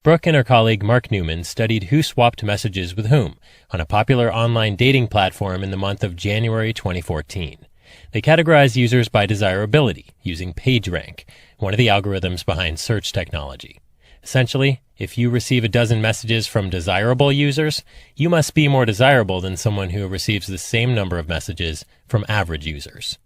Brooke and her colleague Mark Newman studied who swapped messages with whom on a popular online dating platform in the month of January 2014. They categorized users by desirability using PageRank, one of the algorithms behind search technology. Essentially, if you receive a dozen messages from desirable users, you must be more desirable than someone who receives the same number of messages from average users.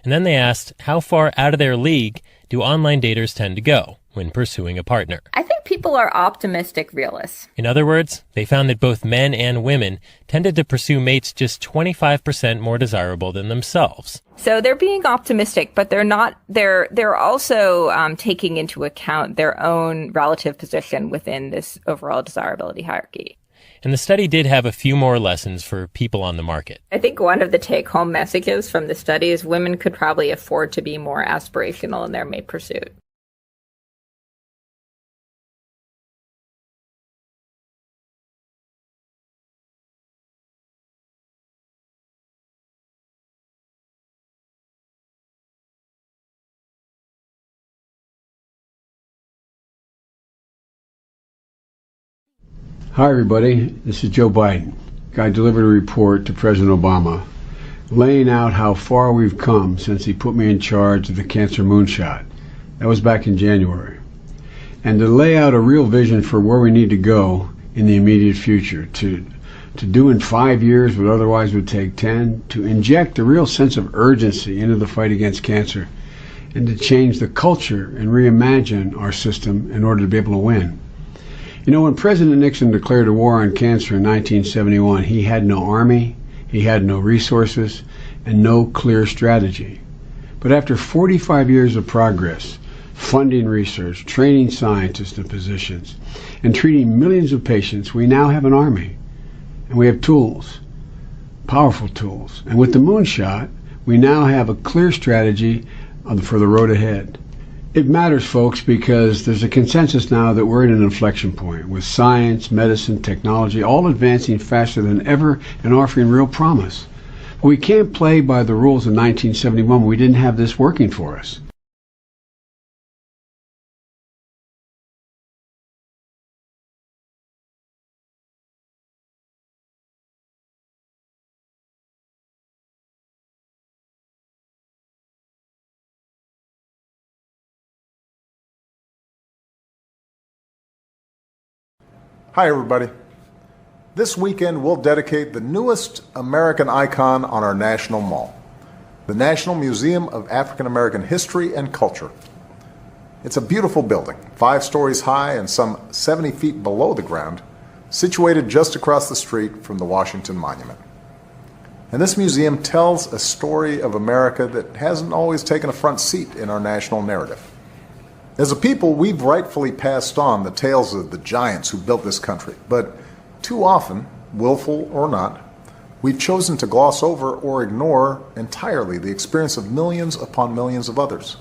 And then they asked, how far out of their league do online daters tend to go when pursuing a partner? I think people are optimistic realists. In other words, they found that both men and women tended to pursue mates just 25% more desirable than themselves. So they're being optimistic, but they're also taking into account their own relative position within this overall desirability hierarchy. And the study did have a few more lessons for people on the market. I think one of the take-home messages from the study is women could probably afford to be more aspirational in their mate pursuit. Hi everybody, this is Joe Biden. I delivered a report to President Obama laying out how far we've come since he put me in charge of the cancer moonshot. That was back in January. And to lay out a real vision for where we need to go in the immediate future, to do in 5 years what otherwise would take 10, to inject a real sense of urgency into the fight against cancer, and to change the culture and reimagine our system in order to be able to win. You know, when President Nixon declared a war on cancer in 1971, he had no army, he had no resources, and no clear strategy. But after 45 years of progress, funding research, training scientists and physicians, and treating millions of patients, we now have an army. And we have tools, powerful tools. And with the moonshot, we now have a clear strategy for the road ahead. It matters, folks, because there's a consensus now that we're at an inflection point with science, medicine, technology, all advancing faster than ever and offering real promise. But we can't play by the rules of 1971 when we didn't have this working for us. Hi everybody. This weekend we'll dedicate the newest American icon on our National Mall, the National Museum of African American History and Culture. It's a beautiful building, 5 stories high and some 70 feet below the ground, situated just across the street from the Washington Monument. And this museum tells a story of America that hasn't always taken a front seat in our national narrative. As a people, we've rightfully passed on the tales of the giants who built this country, but too often, willful or not, we've chosen to gloss over or ignore entirely the experience of millions upon millions of others.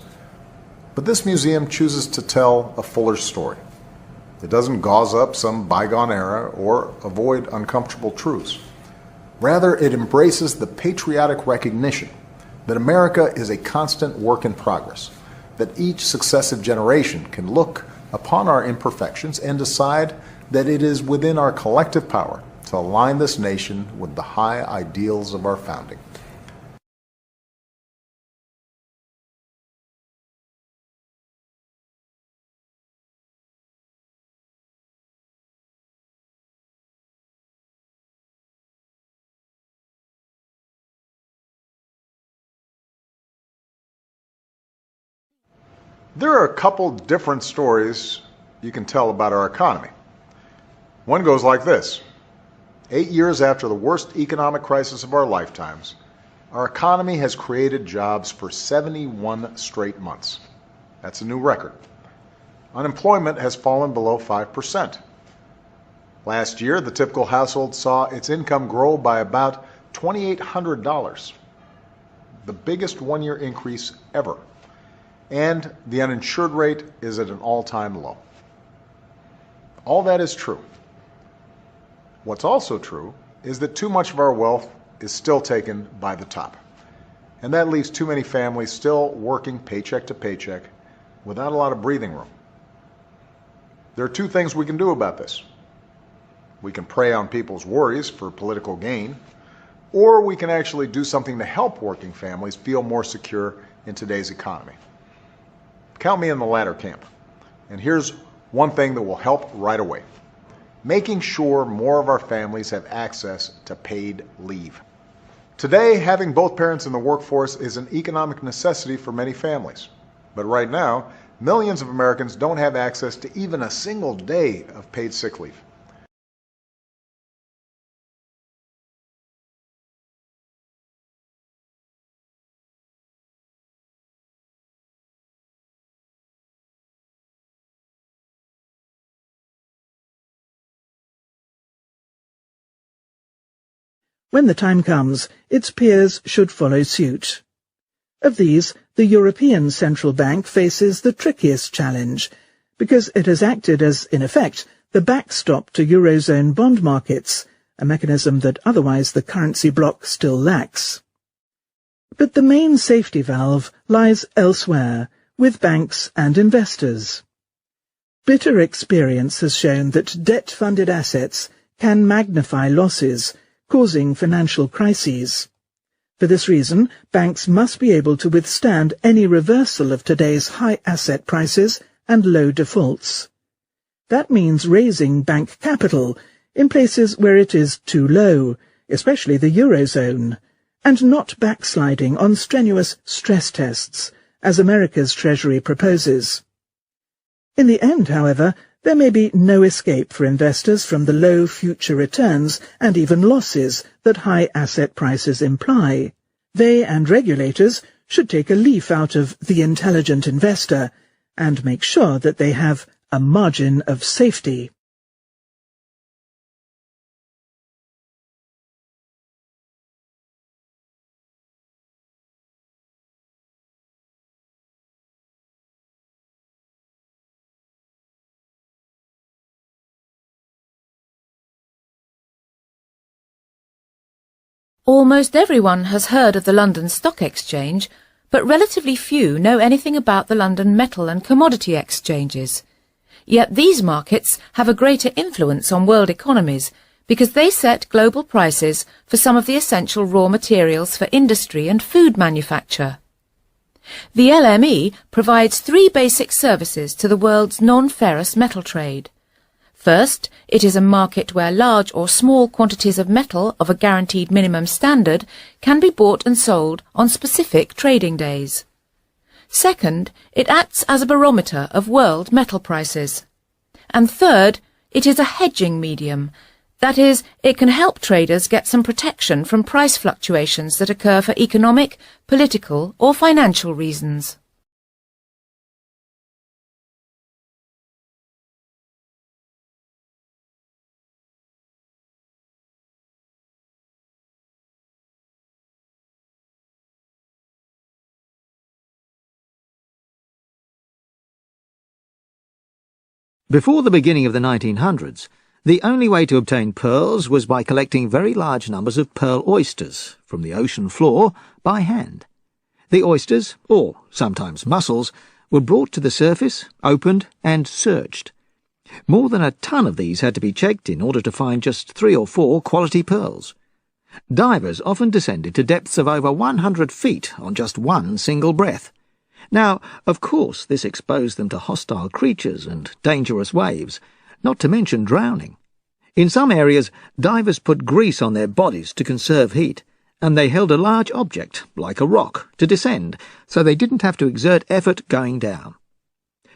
But this museum chooses to tell a fuller story. It doesn't gauze up some bygone era or avoid uncomfortable truths. Rather, it embraces the patriotic recognition that America is a constant work in progress, that each successive generation can look upon our imperfections and decide that it is within our collective power to align this nation with the high ideals of our founding. There are a couple different stories you can tell about our economy. One goes like this. 8 years after the worst economic crisis of our lifetimes, our economy has created jobs for 71 straight months. That's a new record. Unemployment has fallen below 5%. Last year, the typical household saw its income grow by about $2,800, the biggest one-year increase ever. And the uninsured rate is at an all-time low. All that is true. What's also true is that too much of our wealth is still taken by the top. And that leaves too many families still working paycheck to paycheck without a lot of breathing room. There are two things we can do about this. We can prey on people's worries for political gain, or we can actually do something to help working families feel more secure in today's economy. Count me in the latter camp. And here's one thing that will help right away: making sure more of our families have access to paid leave. Today, having both parents in the workforce is an economic necessity for many families. But right now, millions of Americans don't have access to even a single day of paid sick leave. When the time comes, its peers should follow suit. Of these, the European Central Bank faces the trickiest challenge, because it has acted as, in effect, the backstop to Eurozone bond markets, a mechanism that otherwise the currency bloc still lacks. But the main safety valve lies elsewhere, with banks and investors. Bitter experience has shown that debt-funded assets can magnify losses, causing financial crises. For this reason, banks must be able to withstand any reversal of today's high asset prices and low defaults. That means raising bank capital in places where it is too low, especially the Eurozone, and not backsliding on strenuous stress tests, as America's Treasury proposes. In the end, however, there may be no escape for investors from the low future returns and even losses that high asset prices imply. They and regulators should take a leaf out of The Intelligent Investor and make sure that they have a margin of safety. Almost everyone has heard of the London Stock Exchange, but relatively few know anything about the London Metal and Commodity Exchanges. Yet these markets have a greater influence on world economies because they set global prices for some of the essential raw materials for industry and food manufacture. The LME provides three basic services to the world's non-ferrous metal trade. First, it is a market where large or small quantities of metal of a guaranteed minimum standard can be bought and sold on specific trading days. Second, it acts as a barometer of world metal prices. And third, it is a hedging medium. That is, it can help traders get some protection from price fluctuations that occur for economic, political or financial reasons. Before the beginning of the 1900s, the only way to obtain pearls was by collecting very large numbers of pearl oysters from the ocean floor by hand. The oysters, or sometimes mussels, were brought to the surface, opened and searched. More than a ton of these had to be checked in order to find just 3 or 4 quality pearls. Divers often descended to depths of over 100 feet on just one single breath. Now, of course, this exposed them to hostile creatures and dangerous waves, not to mention drowning. In some areas, divers put grease on their bodies to conserve heat, and they held a large object, like a rock, to descend, so they didn't have to exert effort going down.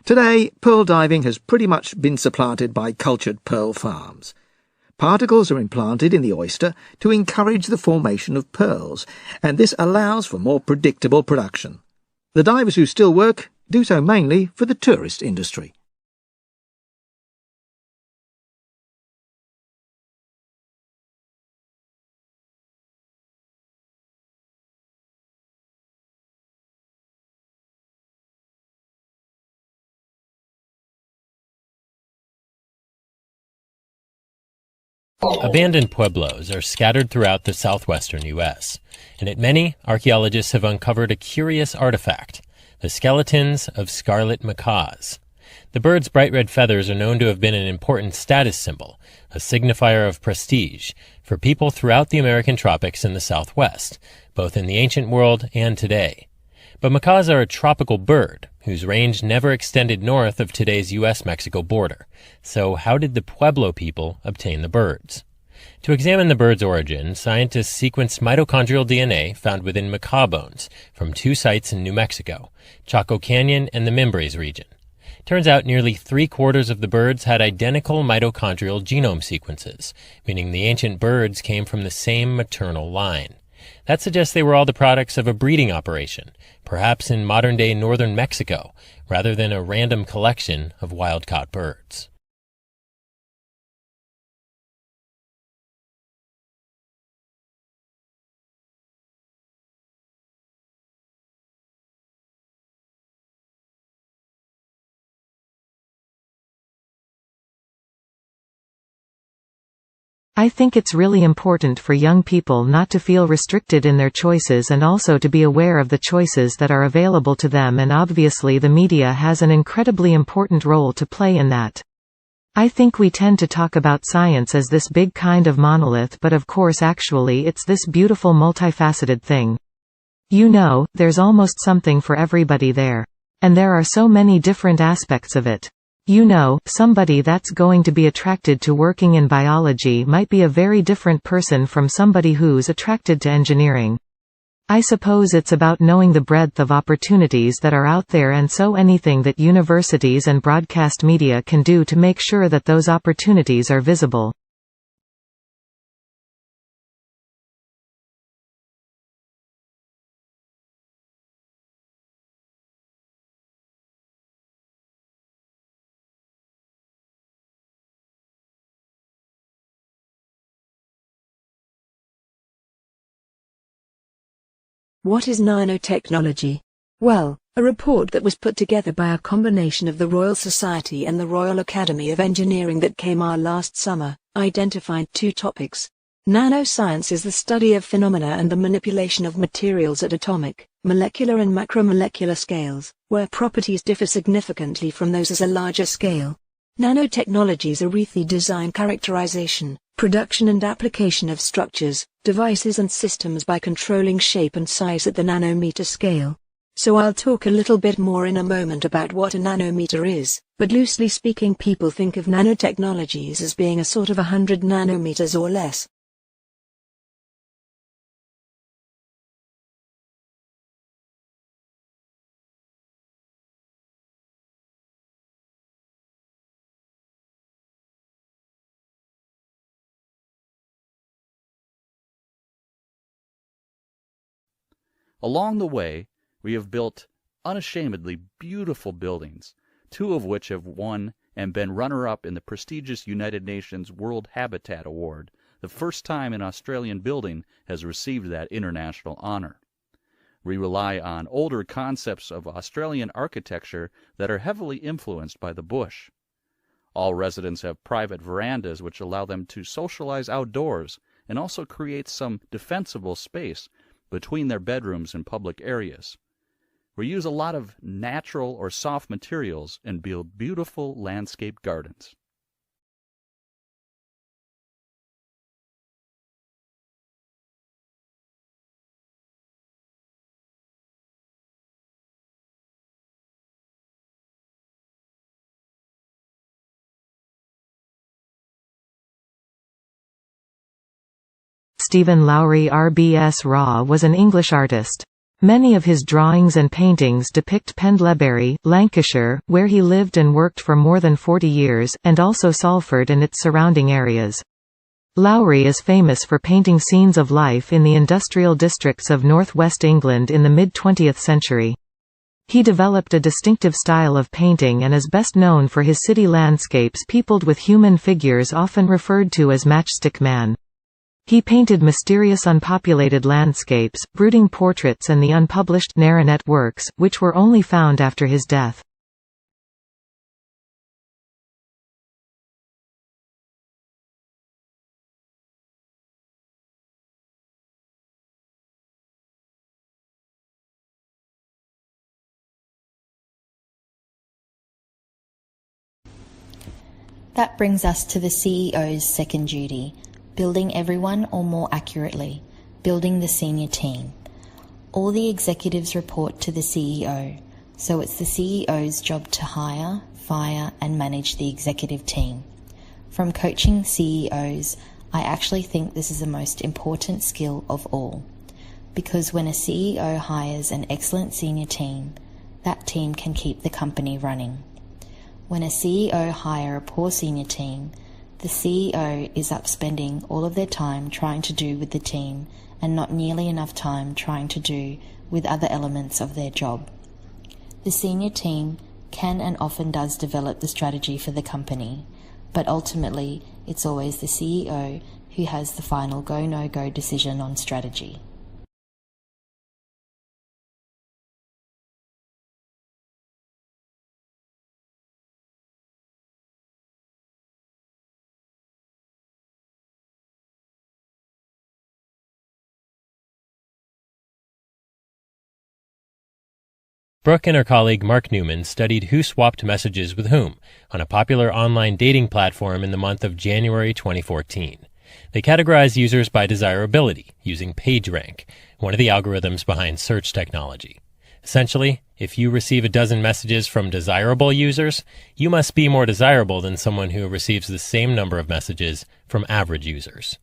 Today, pearl diving has pretty much been supplanted by cultured pearl farms. Particles are implanted in the oyster to encourage the formation of pearls, and this allows for more predictable production. The divers who still work do so mainly for the tourist industry. Abandoned pueblos are scattered throughout the southwestern U.S., and at many, archaeologists have uncovered a curious artifact, the skeletons of scarlet macaws. The bird's bright red feathers are known to have been an important status symbol, a signifier of prestige, for people throughout the American tropics and the Southwest, both in the ancient world and today. But macaws are a tropical bird, whose range never extended north of today's U.S.-Mexico border. So how did the Pueblo people obtain the birds? To examine the bird's origin, scientists sequenced mitochondrial DNA found within macaw bones from 2 sites in New Mexico, Chaco Canyon and the Mimbres region. Turns out nearly 3/4 of the birds had identical mitochondrial genome sequences, meaning the ancient birds came from the same maternal line. That suggests they were all the products of a breeding operation, perhaps in modern-day northern Mexico, rather than a random collection of wild-caught birds. I think it's really important for young people not to feel restricted in their choices and also to be aware of the choices that are available to them, and obviously the media has an incredibly important role to play in that. I think we tend to talk about science as this big kind of monolith, but of course actually it's this beautiful multifaceted thing. You know, there's almost something for everybody there. And there are so many different aspects of it. You know, somebody that's going to be attracted to working in biology might be a very different person from somebody who's attracted to engineering. I suppose it's about knowing the breadth of opportunities that are out there, and so anything that universities and broadcast media can do to make sure that those opportunities are visible. What is nanotechnology? Well, a report that was put together by a combination of the Royal Society and the Royal Academy of Engineering that came out last summer, identified 2 topics. Nanoscience is the study of phenomena and the manipulation of materials at atomic, molecular and macromolecular scales, where properties differ significantly from those at a larger scale. Nanotechnologies are the design, characterization, production and application of structures, devices and systems by controlling shape and size at the nanometer scale. So I'll talk a little bit more in a moment about what a nanometer is, but loosely speaking people think of nanotechnologies as being a sort of 100 nanometers or less. Along the way, we have built unashamedly beautiful buildings, 2 of which have won and been runner-up in the prestigious United Nations World Habitat Award, the first time an Australian building has received that international honor. We rely on older concepts of Australian architecture that are heavily influenced by the bush. All residents have private verandas which allow them to socialize outdoors and also create some defensible space between their bedrooms and public areas. We use a lot of natural or soft materials and build beautiful landscape gardens. Stephen Lowry RBS Raw was an English artist. Many of his drawings and paintings depict Pendlebury, Lancashire, where he lived and worked for more than 40 years, and also Salford and its surrounding areas. Lowry is famous for painting scenes of life in the industrial districts of northwest England in the mid-20th century. He developed a distinctive style of painting and is best known for his city landscapes peopled with human figures often referred to as Matchstick Man. He painted mysterious unpopulated landscapes, brooding portraits and the unpublished Naranet works, which were only found after his death. That brings us to the CEO's second duty, building everyone, or more accurately, building the senior team. All the executives report to the CEO, so it's the CEO's job to hire, fire, and manage the executive team. From coaching CEOs, I actually think this is the most important skill of all, because when a CEO hires an excellent senior team, that team can keep the company running. When a CEO hires a poor senior team, the CEO is up spending all of their time trying to do with the team and not nearly enough time trying to do with other elements of their job. The senior team can and often does develop the strategy for the company, but ultimately it's always the CEO who has the final go-no-go decision on strategy. Brooke and her colleague Mark Newman studied who swapped messages with whom on a popular online dating platform in the month of January 2014. They categorized users by desirability using PageRank, one of the algorithms behind search technology. Essentially, if you receive a dozen messages from desirable users, you must be more desirable than someone who receives the same number of messages from average users.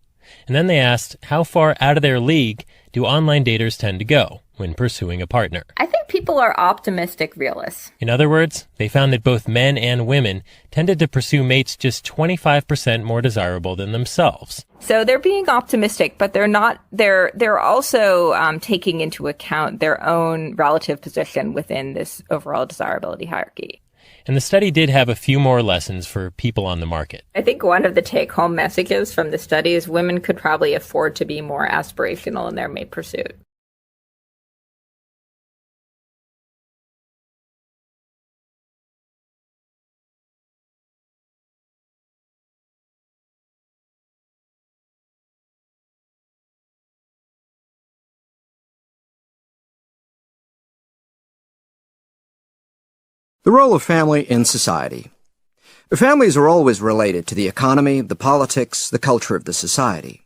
And then they asked, how far out of their league do online daters tend to go when pursuing a partner? I think people are optimistic realists. In other words, they found that both men and women tended to pursue mates just 25% more desirable than themselves. So they're being optimistic, but they're also taking into account their own relative position within this overall desirability hierarchy. And the study did have a few more lessons for people on the market. I think one of the take-home messages from the study is women could probably afford to be more aspirational in their mate pursuit. The role of family in society. Families are always related to the economy, the politics, the culture of the society.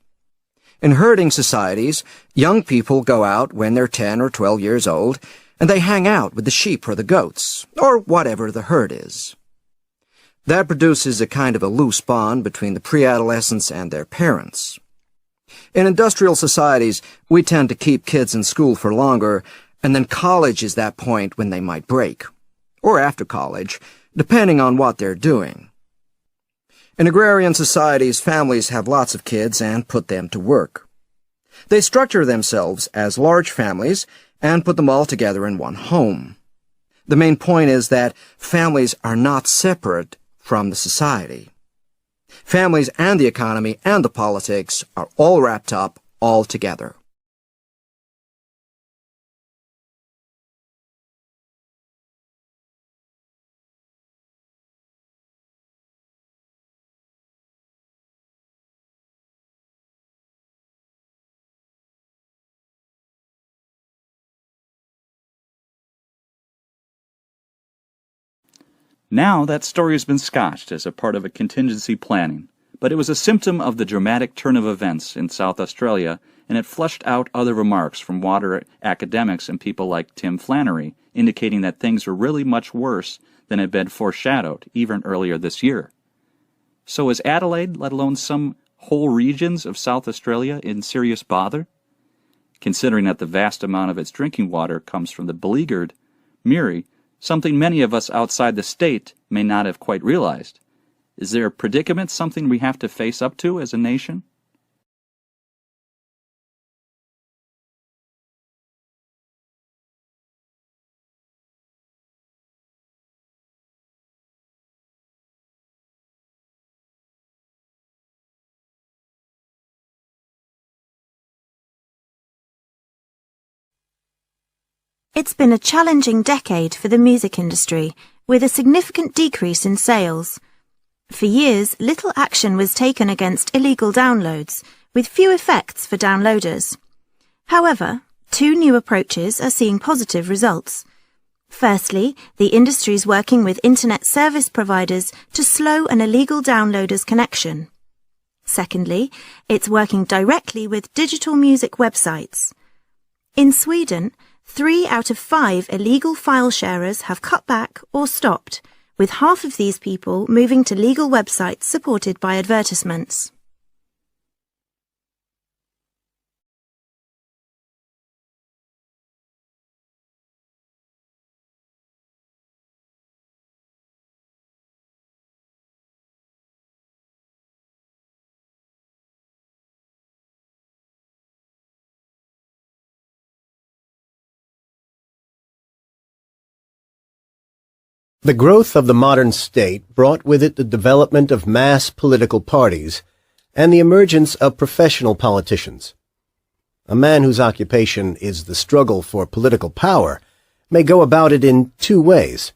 In herding societies, young people go out when they're 10 or 12 years old, and they hang out with the sheep or the goats, or whatever the herd is. That produces a kind of a loose bond between the pre-adolescents and their parents. In industrial societies, we tend to keep kids in school for longer, and then college is that point when they might break. Or after college, depending on what they're doing. In agrarian societies, families have lots of kids and put them to work. They structure themselves as large families and put them all together in one home. The main point is that families are not separate from the society. Families and the economy and the politics are all wrapped up all together. Now that story has been scotched as a part of a contingency planning, but it was a symptom of the dramatic turn of events in South Australia, and it flushed out other remarks from water academics and people like Tim Flannery, indicating that things were really much worse than had been foreshadowed even earlier this year. So is Adelaide, let alone some whole regions of South Australia, in serious bother? Considering that the vast amount of its drinking water comes from the beleaguered Murray, something many of us outside the state may not have quite realized. Is there a predicament, something we have to face up to as a nation? It's been a challenging decade for the music industry, with a significant decrease in sales. For years, little action was taken against illegal downloads, with few effects for downloaders. However, two new approaches are seeing positive results. Firstly, the industry's working with internet service providers to slow an illegal downloader's connection. Secondly, it's working directly with digital music websites. In Sweden, 3 out of 5 illegal file sharers have cut back or stopped, with half of these people moving to legal websites supported by advertisements. The growth of the modern state brought with it the development of mass political parties and the emergence of professional politicians. A man whose occupation is the struggle for political power may go about it in 2 ways.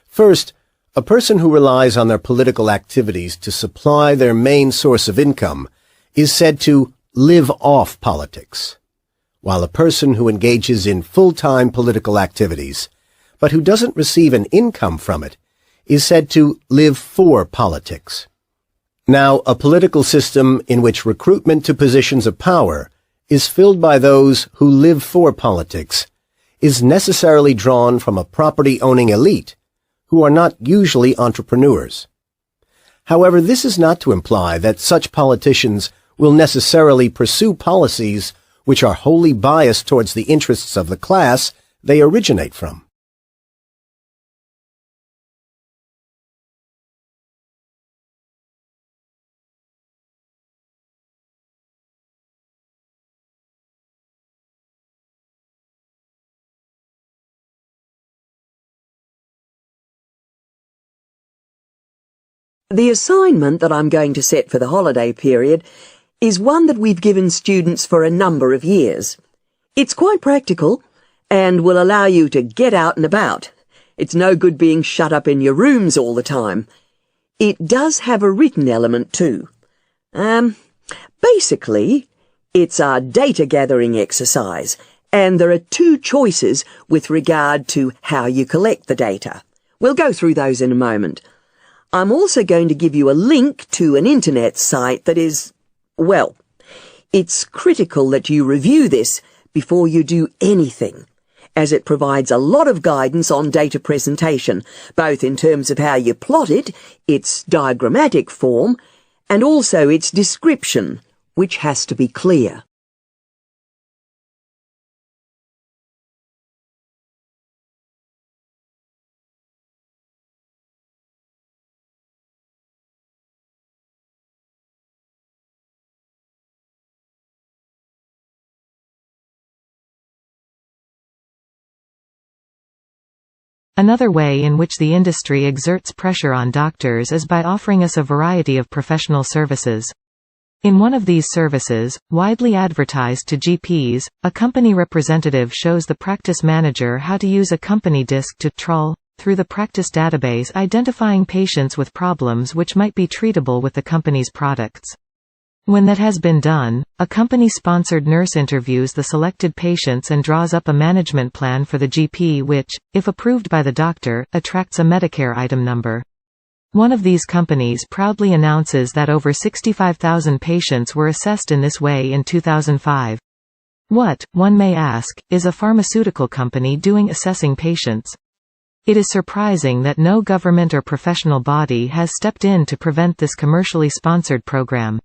First, a person who relies on their political activities to supply their main source of income is said to live off politics, while a person who engages in full-time political activities but who doesn't receive an income from it, is said to live for politics. Now, a political system in which recruitment to positions of power is filled by those who live for politics is necessarily drawn from a property-owning elite who are not usually entrepreneurs. However, this is not to imply that such politicians will necessarily pursue policies which are wholly biased towards the interests of the class they originate from. The assignment that I'm going to set for the holiday period is one that we've given students for a number of years. It's quite practical and will allow you to get out and about. It's no good being shut up in your rooms all the time. It does have a written element too. Basically, it's a data gathering exercise, and there are 2 choices with regard to how you collect the data. We'll go through those in a moment. I'm also going to give you a link to an internet site that is, well, it's critical that you review this before you do anything, as it provides a lot of guidance on data presentation, both in terms of how you plot it, its diagrammatic form, and also its description, which has to be clear. Another way in which the industry exerts pressure on doctors is by offering us a variety of professional services. In one of these services, widely advertised to GPs, a company representative shows the practice manager how to use a company disc to trawl through the practice database, identifying patients with problems which might be treatable with the company's products. When that has been done, a company-sponsored nurse interviews the selected patients and draws up a management plan for the GP which, if approved by the doctor, attracts a Medicare item number. One of these companies proudly announces that over 65,000 patients were assessed in this way in 2005. What, one may ask, is a pharmaceutical company doing assessing patients? It is surprising that no government or professional body has stepped in to prevent this commercially sponsored program.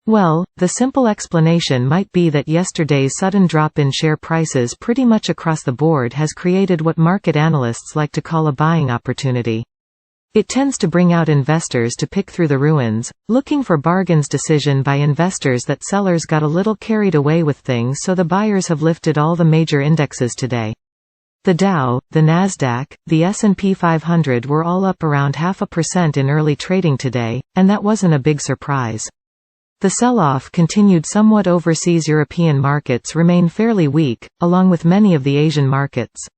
Well, the simple explanation might be that yesterday's sudden drop in share prices pretty much across the board has created what market analysts like to call a buying opportunity. It tends to bring out investors to pick through the ruins, looking for bargains. Decision by investors that sellers got a little carried away with things, so the buyers have lifted all the major indexes today. The Dow, the Nasdaq, the S&P 500 were all up around 0.5% in early trading today, and that wasn't a big surprise. The sell-off continued somewhat. Overseas European markets remain fairly weak, along with many of the Asian markets.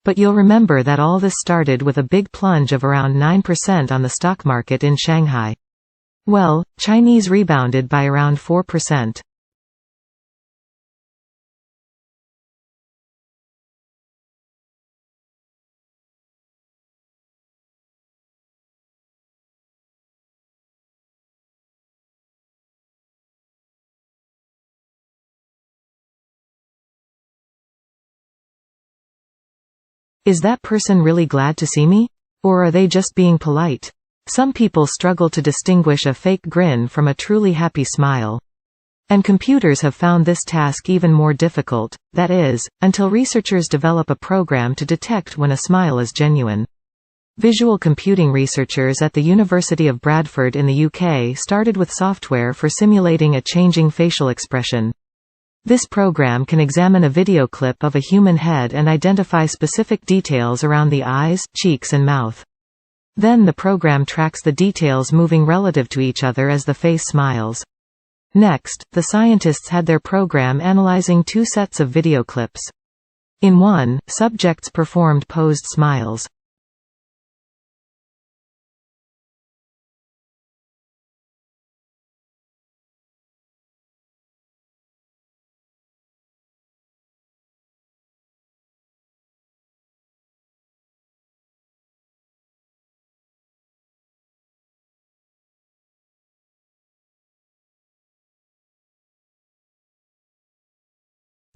But you'll remember that all this started with a big plunge of around 9% on the stock market in Shanghai. Well, Chinese rebounded by around 4%. Is that person really glad to see me? Or are they just being polite? Some people struggle to distinguish a fake grin from a truly happy smile. And computers have found this task even more difficult, that is, until researchers develop a program to detect when a smile is genuine. Visual computing researchers at the University of Bradford in the UK started with software for simulating a changing facial expression. This program can examine a video clip of a human head and identify specific details around the eyes, cheeks and mouth. Then the program tracks the details moving relative to each other as the face smiles. Next, the scientists had their program analyzing 2 sets of video clips. In one, subjects performed posed smiles.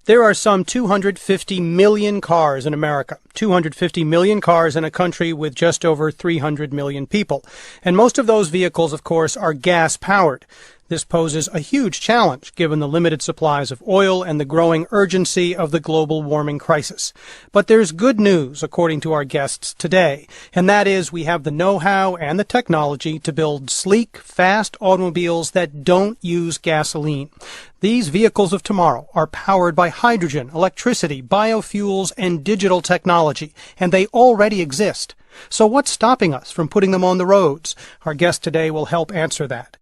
There are some 250 million cars in America, 250 million cars in a country with just over 300 million people. And most of those vehicles, of course, are gas-powered. This poses a huge challenge given the limited supplies of oil and the growing urgency of the global warming crisis. But there's good news, according to our guests today, and that is we have the know-how and the technology to build sleek, fast automobiles that don't use gasoline. These vehicles of tomorrow are powered by hydrogen, electricity, biofuels, and digital technology, and they already exist. So what's stopping us from putting them on the roads? Our guest today will help answer that.